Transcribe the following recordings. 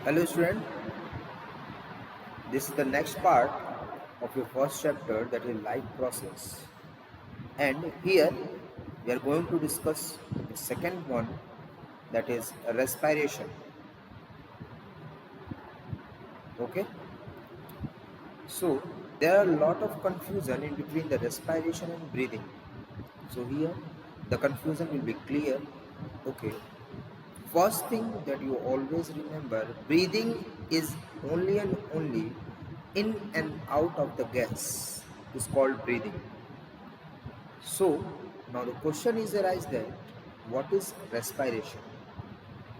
Hello student, this is the next part of your first chapter, that is life process, and here we are going to discuss the second one, that is respiration. Okay, so there are a lot of confusion in between the respiration and breathing. So here the confusion will be clear. Okay, first thing that you always remember, breathing is only and only in and out of the gas is called breathing. So now the question is arise that what is respiration?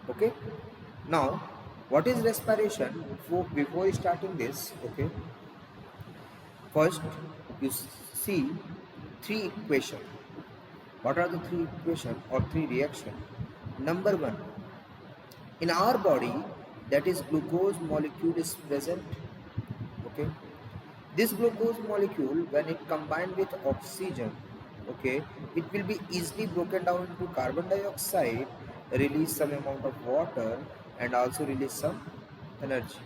Okay. Now what is respiration? Before starting this, okay, first you see three equation. What are the three equation or three reaction? Number one, in our body, that is glucose molecule is present. Okay, this glucose molecule, when it combined with oxygen, okay, it will be easily broken down into carbon dioxide, release some amount of water, and also release some energy.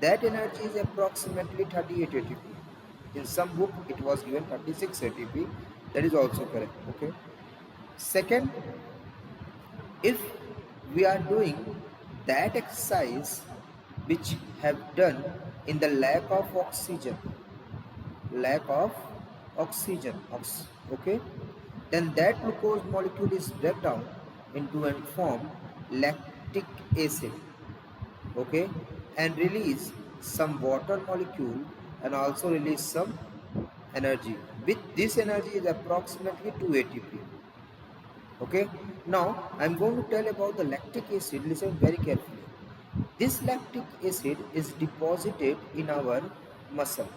That energy is approximately 38 ATP. In some book it was given 36 ATP. That is also correct. Okay, second, if we are doing that exercise which have done in the lack of oxygen, okay, then that glucose molecule is break down into and form lactic acid, okay, and release some water molecule and also release some energy. With this energy is approximately 2 ATP. Okay, now I'm going to tell about the lactic acid. Listen very carefully. This lactic acid is deposited in our muscle.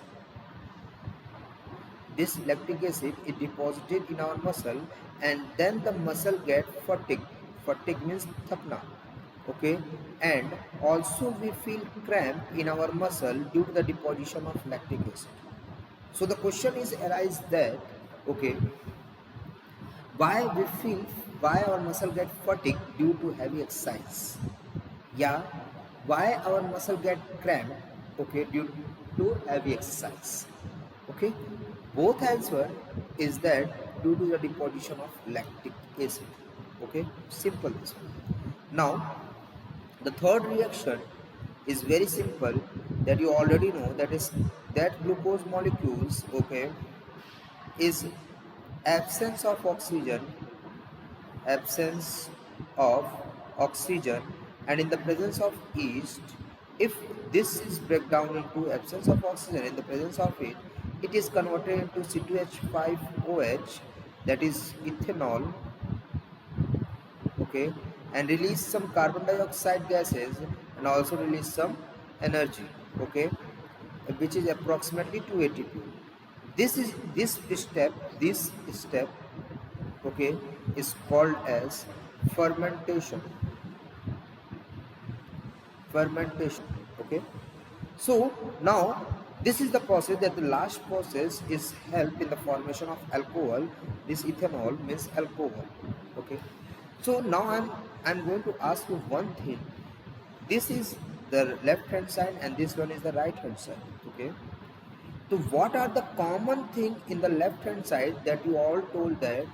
This lactic acid is deposited in our muscle, and then the muscle get fatigue. Fatigue means thakna. Okay, and also we feel cramp in our muscle due to the deposition of lactic acid. So the question is arise that, okay, why we feel, why our muscle get fatigue due to heavy exercise? Yeah, why our muscle get cramped, okay, due to heavy exercise? Okay, both answer is that due to the deposition of lactic acid. Okay, simple this one. Now the third reaction is very simple, that you already know, that is that glucose molecules, okay, is absence of oxygen, absence of oxygen, and in the presence of yeast, if this is break down into absence of oxygen, in the presence of it, it is converted into C2H5OH, that is ethanol, okay, and release some carbon dioxide gases and also release some energy, okay, which is approximately 2 ATP. This step, okay, is called as fermentation. Fermentation. Okay, so now this is the process, that the last process is help in the formation of alcohol. This ethanol means alcohol. Okay, so now I'm going to ask you one thing. This is the left hand side and this one is the right hand side. Okay, so what are the common thing in the left hand side, that you all told that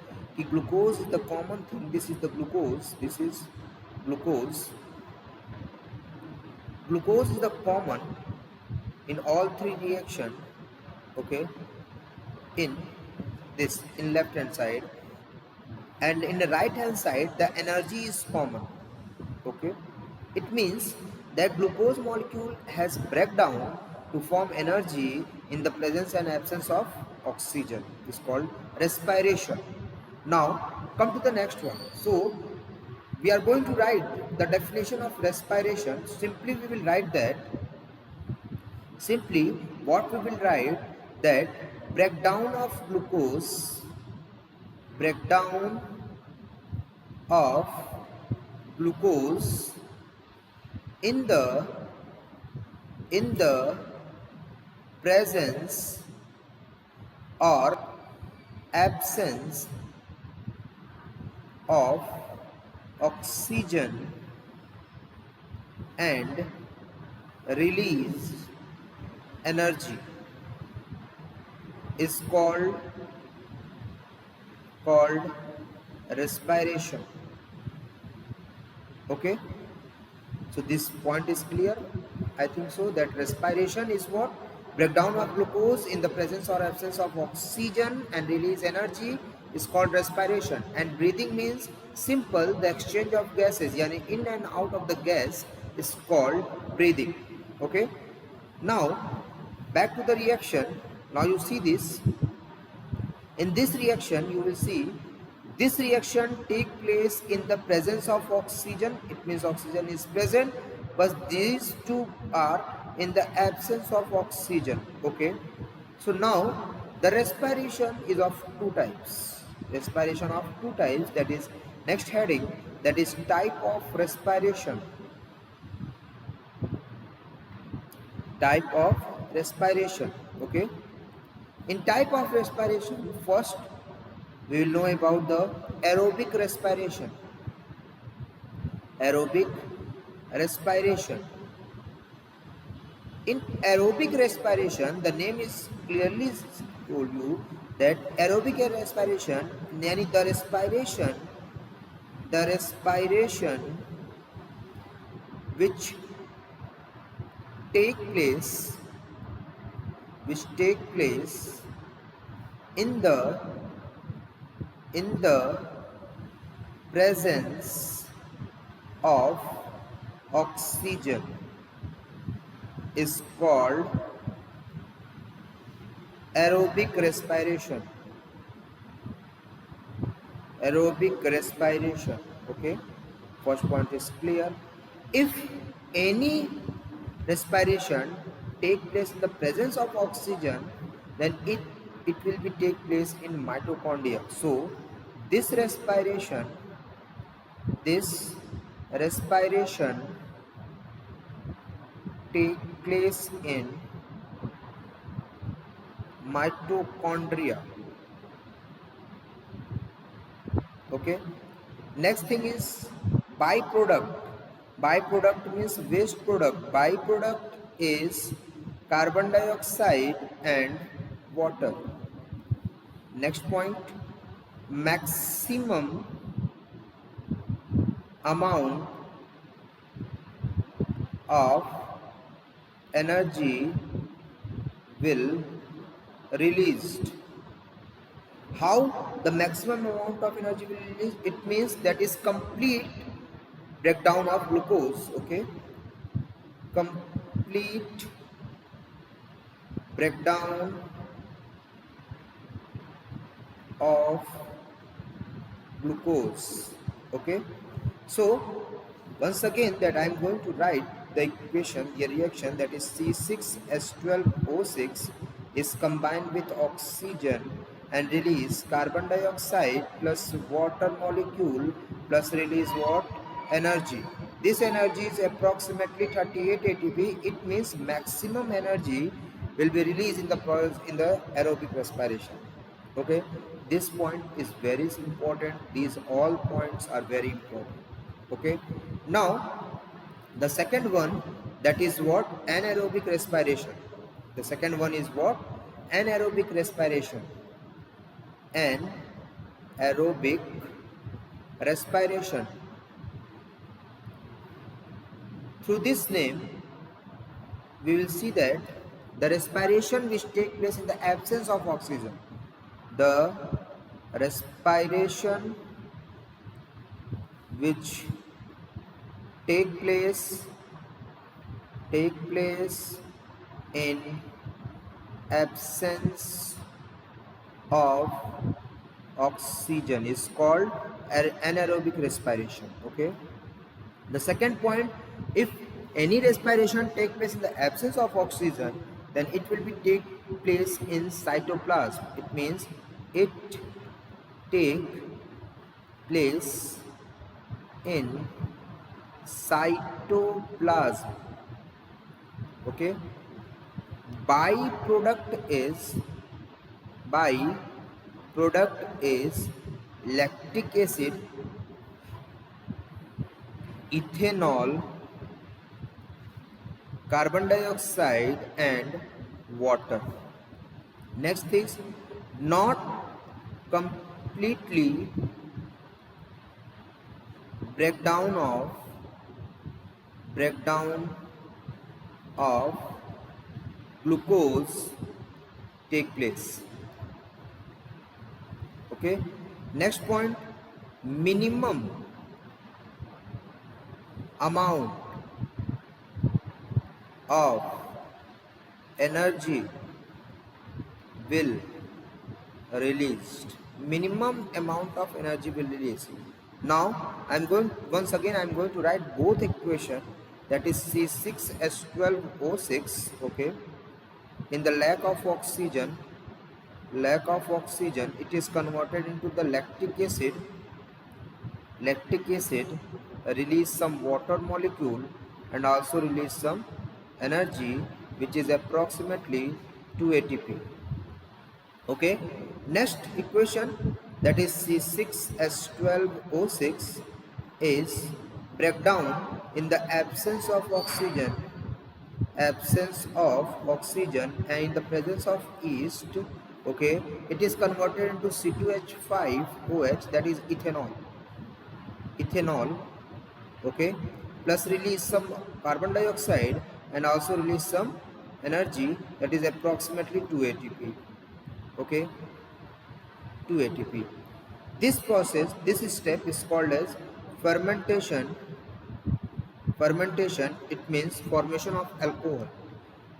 glucose is the common thing? This is the glucose, this is glucose. Glucose is the common in all three reaction, okay, in this, in left hand side, and in the right hand side the energy is common. Okay, it means that glucose molecule has breakdown to form energy in the presence and absence of oxygen. It's called respiration. Now come to the next one. So we are going to write the definition of respiration. Simply we will write that, simply what we will write, that breakdown of glucose, breakdown of glucose in the presence or absence of oxygen and release energy is called respiration. Okay, so this point is clear. I think so that respiration is what? Breakdown of glucose in the presence or absence of oxygen and release energy is called respiration. And breathing means simple the exchange of gases, yani in and out of the gas is called breathing. Okay, now back to the reaction. Now you see this. In this reaction, you will see this reaction take place in the presence of oxygen. It means oxygen is present, but these two are in the absence of oxygen. Okay. So now the respiration is of two types. Respiration of two types. That is next heading. That is type of respiration. Type of respiration. Okay. In type of respiration, first we will know about the aerobic respiration. Aerobic respiration. In aerobic respiration, the name is clearly told you that aerobic respiration, yani the respiration which take place, which take place in the presence of oxygen is called aerobic respiration. Aerobic respiration. Okay, first point is clear. If any respiration take place in the presence of oxygen, then it will be take place in mitochondria. So this respiration take place in mitochondria. Okay, next thing is byproduct. Byproduct means waste product. Byproduct is carbon dioxide and water. Next point, maximum amount of energy will released. How the maximum amount of energy will release? It means that is complete breakdown of glucose. Okay, complete breakdown of glucose. Okay, so once again that I am going to write the equation, the reaction, that is C6H12O6 is combined with oxygen and release carbon dioxide plus water molecule plus release what? Energy. This energy is approximately 38 ATP. It means maximum energy will be released in the aerobic respiration. Okay, this point is very important. These all points are very important. Okay, now the second one, that is what? Anaerobic respiration. The second one is what? Anaerobic respiration. Anaerobic respiration. Through this name, we will see that the respiration which take place in the absence of oxygen. The respiration which take place in absence of oxygen is called anaerobic respiration. Okay, the second point, if any respiration take place in the absence of oxygen, then it will be take place in cytoplasm. It means it take place in cytoplasm. Okay, byproduct is lactic acid, ethanol, carbon dioxide and water. Next is not completely breakdown of breakdown of glucose take place. Okay. Next point, minimum amount of energy will released. Minimum amount of energy will release. Now I'm going to write both equation, that is C6H12O6. Okay. In the lack of oxygen, it is converted into the lactic acid. Lactic acid release some water molecule and also release some energy, which is approximately 2 ATP. Okay. Next equation, that is C6H12O6, is breakdown in the absence of oxygen and in the presence of yeast. Okay, it is converted into C2H5OH, that is ethanol. Okay, plus release some carbon dioxide and also release some energy, that is approximately 2 ATP. Okay, 2 ATP. This step is called as fermentation. Fermentation, it means formation of alcohol.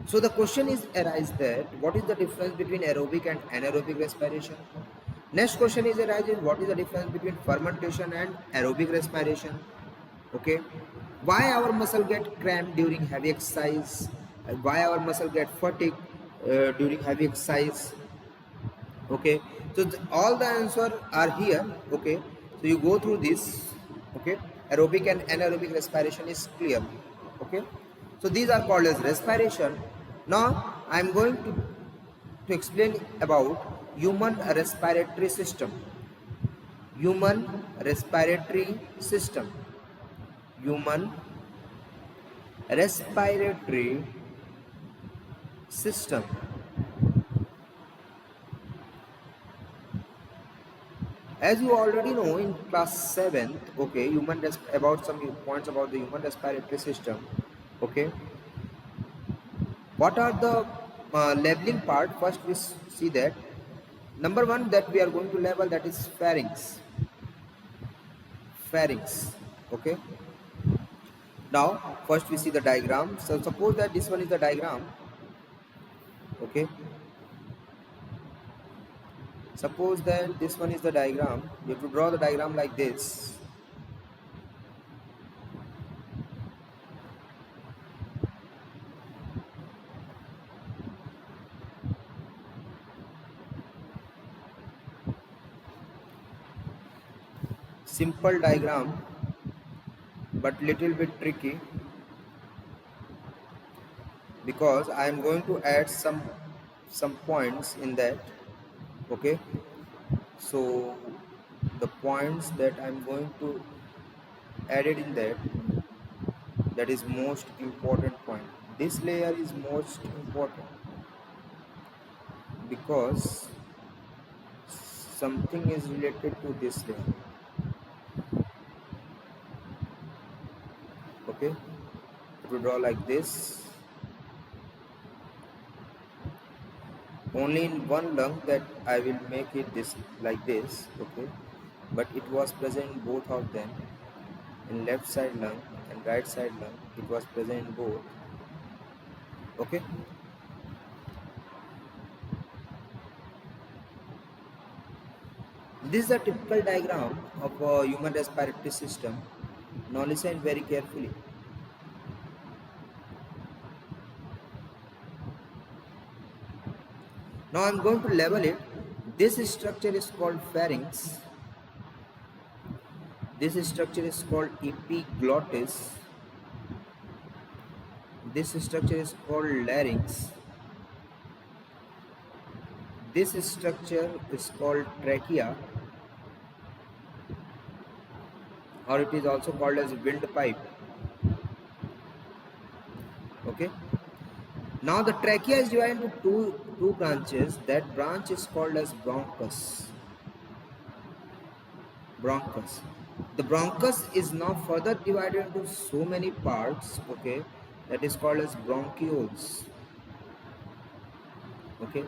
So the question is arise that what is the difference between aerobic and anaerobic respiration? Next question is arises, what is the difference between fermentation and aerobic respiration? Okay, why our muscle get cramped during heavy exercise? Why our muscle get fatigue during heavy exercise? Okay, so all the answer are here. Okay, so you go through this. Okay, aerobic and anaerobic respiration is clear. Okay, so these are called as respiration. Now I am going to explain about human respiratory system. Human respiratory system. Human respiratory system. As you already know in class 7th, okay, about some points about the human respiratory system. Okay, what are the labeling part? First we see that number one that we are going to label, that is pharynx. Pharynx. Okay, now first we see the diagram. So suppose that this one is the diagram. Okay, suppose that this one is the diagram. You have to draw the diagram like this. Simple diagram, but little bit tricky, because I am going to add some points in that. Okay, so the points that I am going to add it in that is most important point. This layer is most important because something is related to this layer. Okay, to draw like this. Only in one lung that I will make it this like this. Okay, but it was present in both of them. In left side lung and right side lung, it was present in both. Okay, this is a typical diagram of a human respiratory system. Now listen very carefully. Now I am going to label it. This structure is called pharynx. This structure is called epiglottis. This structure is called larynx. This structure is called trachea, or it is also called as windpipe. Okay. Now the trachea is divided into two branches. That branch is called as bronchus. Bronchus. The bronchus is now further divided into so many parts. Okay, that is called as bronchioles. Okay.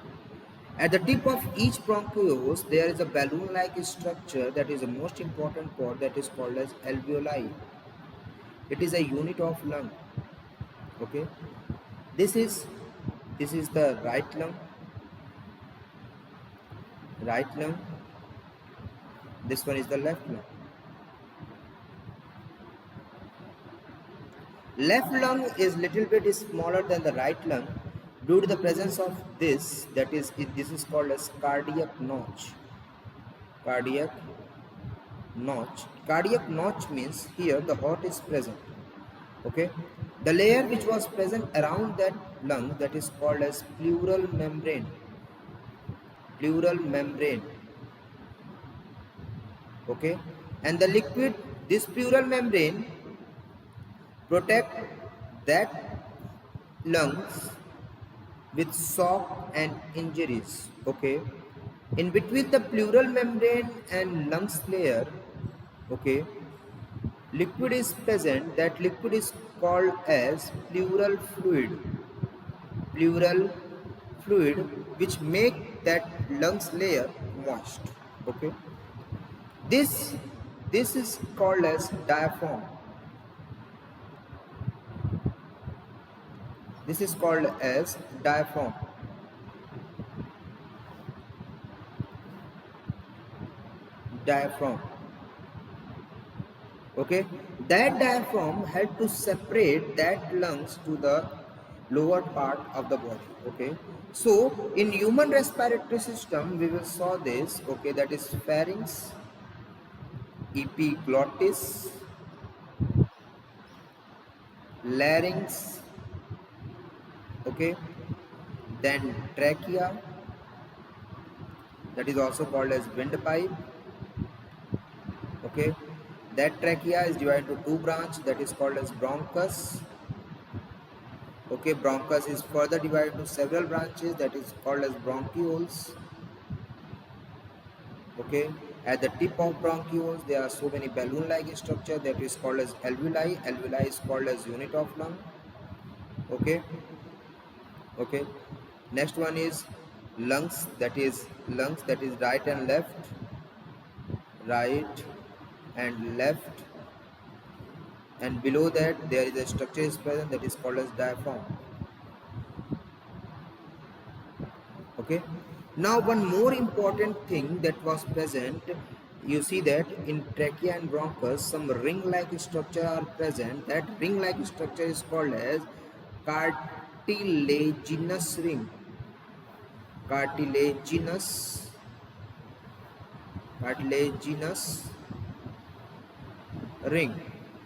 At the tip of each bronchioles, there is a balloon-like structure that is the most important part, that is called as alveoli. It is a unit of lung. Okay. This is the right lung. Right lung. This one is the left lung. Left lung is little bit smaller than the right lung due to the presence of this, this is called as cardiac notch. Cardiac notch. Cardiac notch means here the heart is present. Okay. The layer which was present around that lung, that is called as pleural membrane. Pleural membrane. Okay. And the liquid, this pleural membrane protect that lungs with shock and injuries. Okay. In between the pleural membrane and lungs layer, okay, liquid is present. That liquid is called as pleural fluid. Pleural fluid, which make that lungs layer moist. Okay. This is called as diaphragm. This is called as diaphragm. Diaphragm. Okay, that diaphragm help to separate that lungs to the lower part of the body. Okay, so in human respiratory system we will saw this. Okay, that is pharynx, epiglottis, larynx. Okay, then trachea, that is also called as windpipe. Okay, that trachea is divided into two branches, that is called as bronchus. Okay, bronchus is further divided into several branches, that is called as bronchioles. Okay, at the tip of bronchioles there are so many balloon-like structure, that is called as alveoli. Alveoli is called as unit of lung. Okay. Okay. Next one is lungs, that is right and left. Right and left, and below that there is a structure is present, that is called as diaphragm. Okay. Now one more important thing that was present, you see that in trachea and bronchus some ring-like structure are present. That ring-like structure is called as cartilaginous ring. Cartilaginous ring.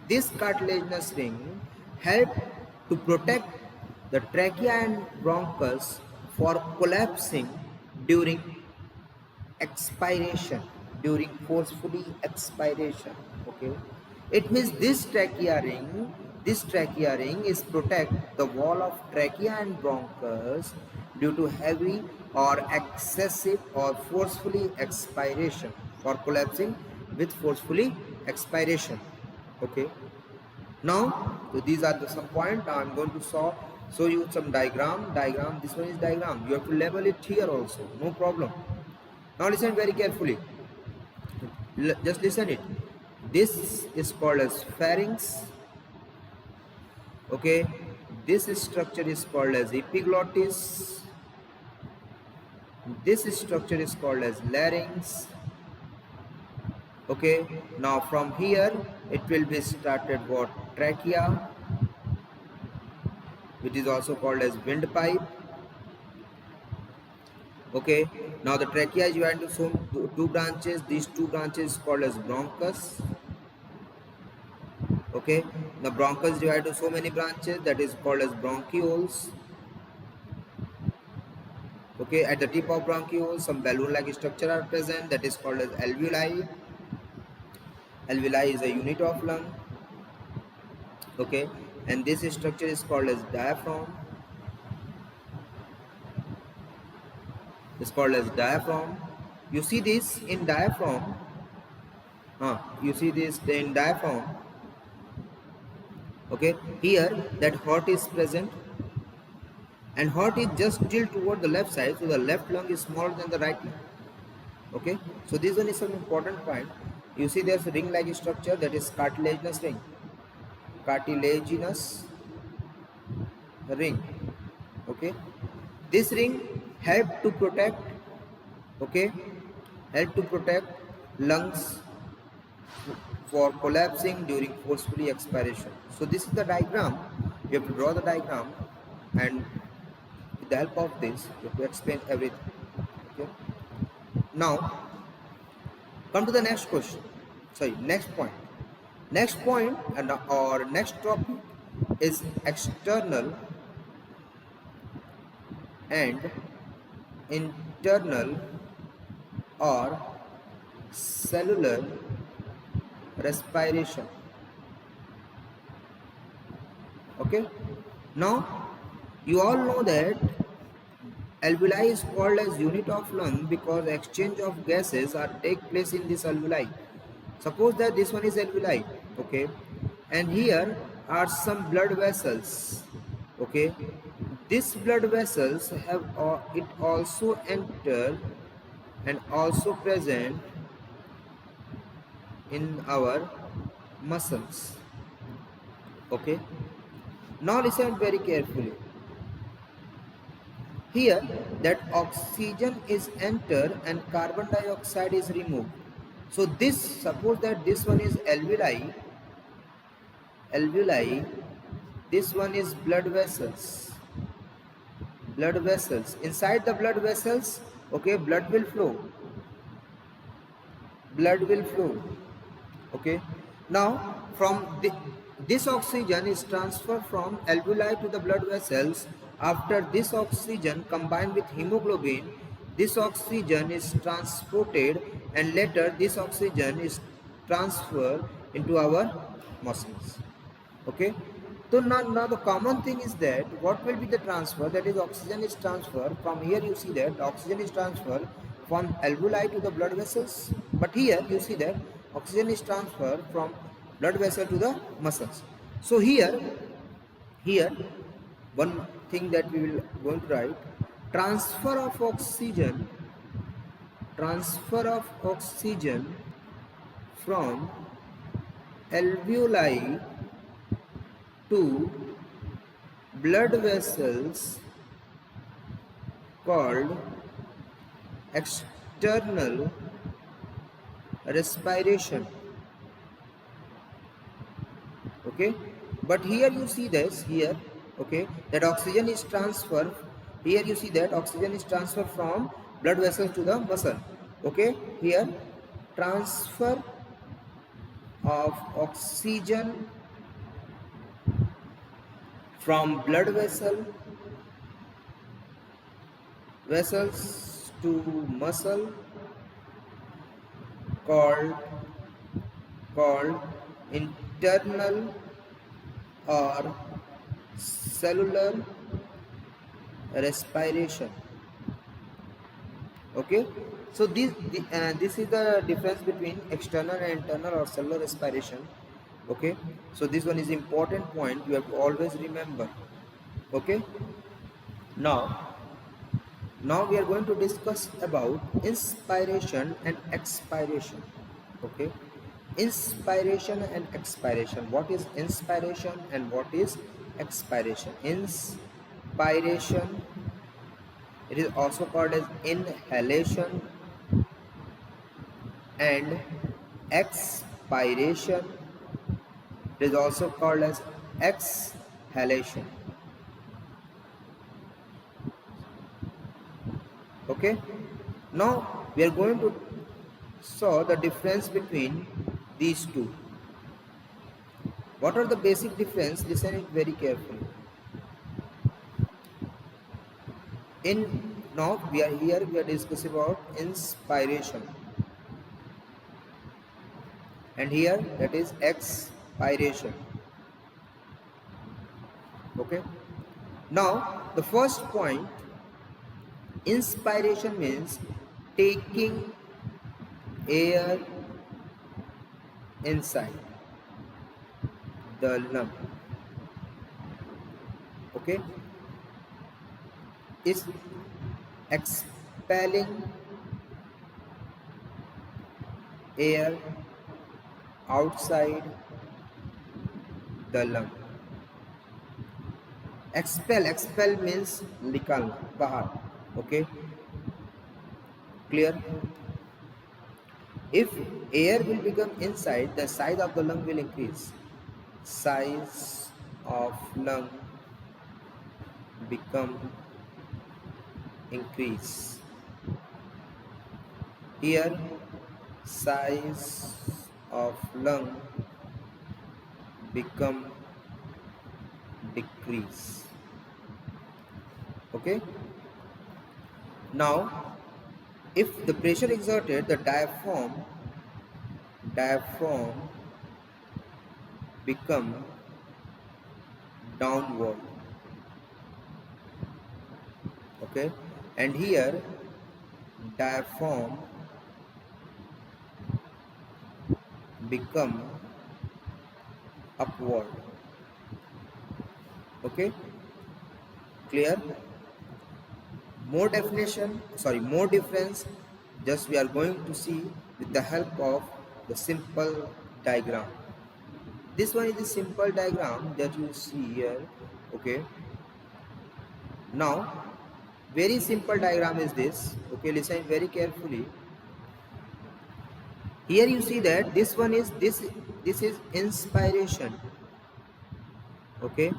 This cartilaginous ring help to protect the trachea and bronchus for collapsing during expiration, during forcefully expiration. Okay, it means this trachea ring is protect the wall of trachea and bronchus due to heavy or excessive or forcefully expiration, for collapsing with forcefully expiration. Okay. Now, so these are some points. Now I'm going to show you some diagram. This one is diagram. You have to label it here also. No problem. Now listen very carefully. Just listen it. This is called as pharynx. Okay. This structure is called as epiglottis. This structure is called as larynx. Okay, now from here it will be started what trachea, which is also called as windpipe. Okay, now the trachea is divided into two branches. These two branches called as bronchus. Okay, the bronchus is divided into so many branches, that is called as bronchioles. Okay, at the tip of bronchioles some balloon-like structure are present, that is called as alveoli. Alveoli is a unit of lung. Okay, and this structure is called as diaphragm. It's called as diaphragm. You see this in diaphragm. You see this in diaphragm. Okay, here that heart is present, and heart is just tilt toward the left side, so the left lung is smaller than the right lung. Okay, so this one is some important point. You see there's a ring like structure, that is cartilaginous ring. Cartilaginous ring. Okay, this ring help to protect, okay, help to protect lungs for collapsing during forcefully expiration. So this is the diagram. You have to draw the diagram, and with the help of this you have to explain everything. Okay, now come to the next question. Sorry, next point. Next point or next topic is external and internal or cellular respiration. Okay, now you all know that alveoli is called as unit of lung because exchange of gases are take place in this alveoli. Suppose that this one is alveoli, okay, and here are some blood vessels. Okay, these blood vessels have it also enter and also present in our muscles. Okay, now listen very carefully. Here that oxygen is enter and carbon dioxide is removed. So this, suppose that this one is alveoli, this one is blood vessels. Blood vessels. Inside the blood vessels, okay, blood will flow. Blood will flow. Okay. Now from this oxygen is transferred from alveoli to the blood vessels. After this oxygen combined with hemoglobin, this oxygen is transported, and later this oxygen is transferred into our muscles. Okay, so now the common thing is that what will be the transfer, that is oxygen is transferred from here. You see that oxygen is transferred from alveoli to the blood vessels, but here you see that oxygen is transferred from blood vessel to the muscles. So here one thing that we will going to write, transfer of oxygen from alveoli to blood vessels called external respiration. Okay, but here you see this here, okay, that oxygen is transferred. Here you see that oxygen is transferred from blood vessels to the muscle. Okay, here transfer of oxygen from blood vessels to muscle called internal or cellular respiration. Okay, so this is the difference between external and internal or cellular respiration. Okay, so this one is important point, you have to always remember. Okay, now we are going to discuss about inspiration and expiration. Okay, inspiration and expiration. What is inspiration and what is expiration? Inspiration, it is also called as inhalation, and expiration, it is also called as exhalation. Okay, now we are going to saw the difference between these two. What are the basic difference? Listen it very carefully. Now we are discussing about inspiration, and here that is expiration. Okay. Now the first point, inspiration means taking air inside the lung. Okay, is expelling air outside the lung. Expel means निकालना, बाहर. Okay, clear? If air will become inside, the size of the lung will increase. Size of lung become increase. Here, size of lung become decrease. Okay. Now, if the pressure exerted, the diaphragm become downward. Okay, and here diaphragm become upward. Okay, clear? More difference just we are going to see with the help of the simple diagram. This one is the simple diagram that you see here. Okay, now very simple diagram is this. Okay, listen very carefully. Here you see that this one is this is inspiration. Okay,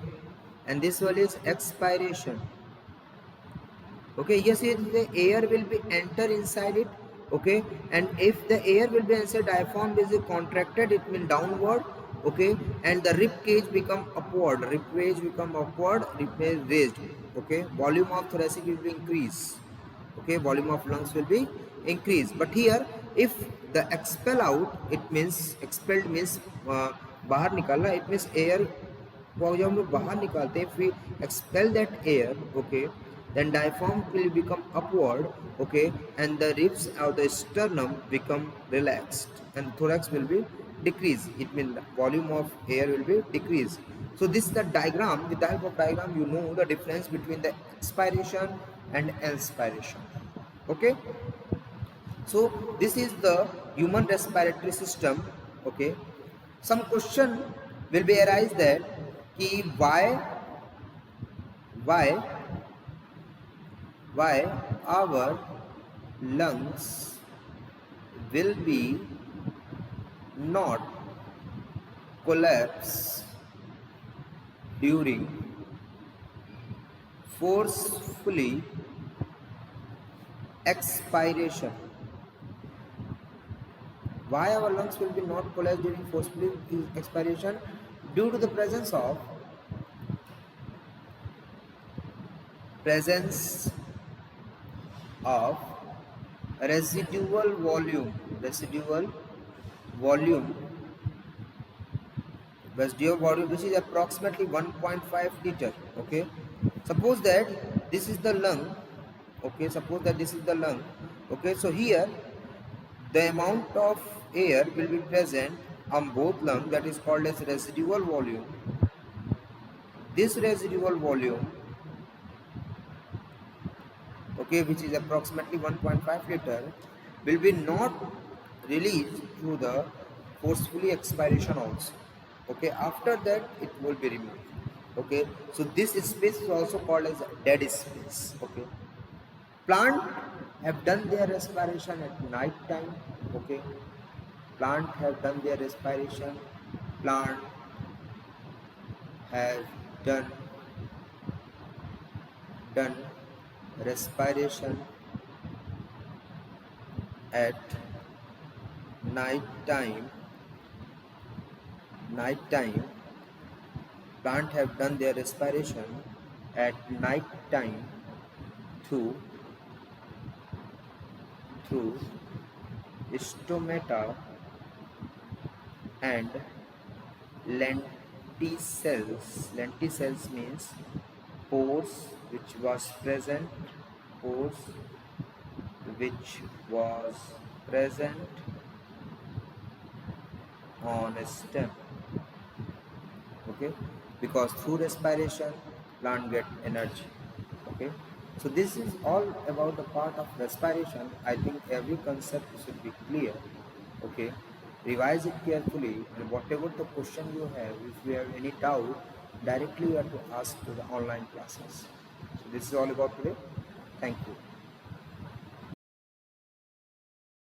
and this one is expiration. Okay, yes, the air will be enter inside it. Okay, and if the air will be inside, diaphragm is contracted, it will downward. Okay, and the rib cage become upward, rib cage raised. Okay, volume of thoracic will be increase. Okay, volume of lungs will be increased. But here if the expel out, it means expelled means बाहर निकालना, it means air को जब हम लोग बाहर निकालते हैं, if we expel that air, okay, then diaphragm will become upward. Okay, and the ribs or the sternum become relaxed and thorax will be decrease. It means volume of air will be decreased. So this is the diagram. With the help of diagram you know the difference between the expiration and inspiration. Okay, so this is the human respiratory system. Okay, some question will be arise that ki why our lungs will be not collapse during forcefully expiration. Why our lungs will be not collapse during forcefully expiration? Due to the presence of residual volume which is approximately 1.5 liter. Okay, suppose that this is the lung. Okay, okay, so here the amount of air will be present on both lungs, that is called as residual volume. This residual volume, okay, which is approximately 1.5 liter, will be not released through the forcefully expiration also. Okay, after that it will be removed. Okay, so this space is also called as dead space. Okay, plant have done their respiration at night time. Okay, plant have done their respiration. Plant have done respiration at night time. Plant have done their respiration at night time through stomata and lenticels means pores which was present, pores which was present on a stem. Okay, because through respiration plant get energy. Okay, so this is all about the part of respiration. I think every concept should be clear. Okay, revise it carefully, and whatever the question you have, if you have any doubt, directly you have to ask to the online classes. So this is all about today. Thank you.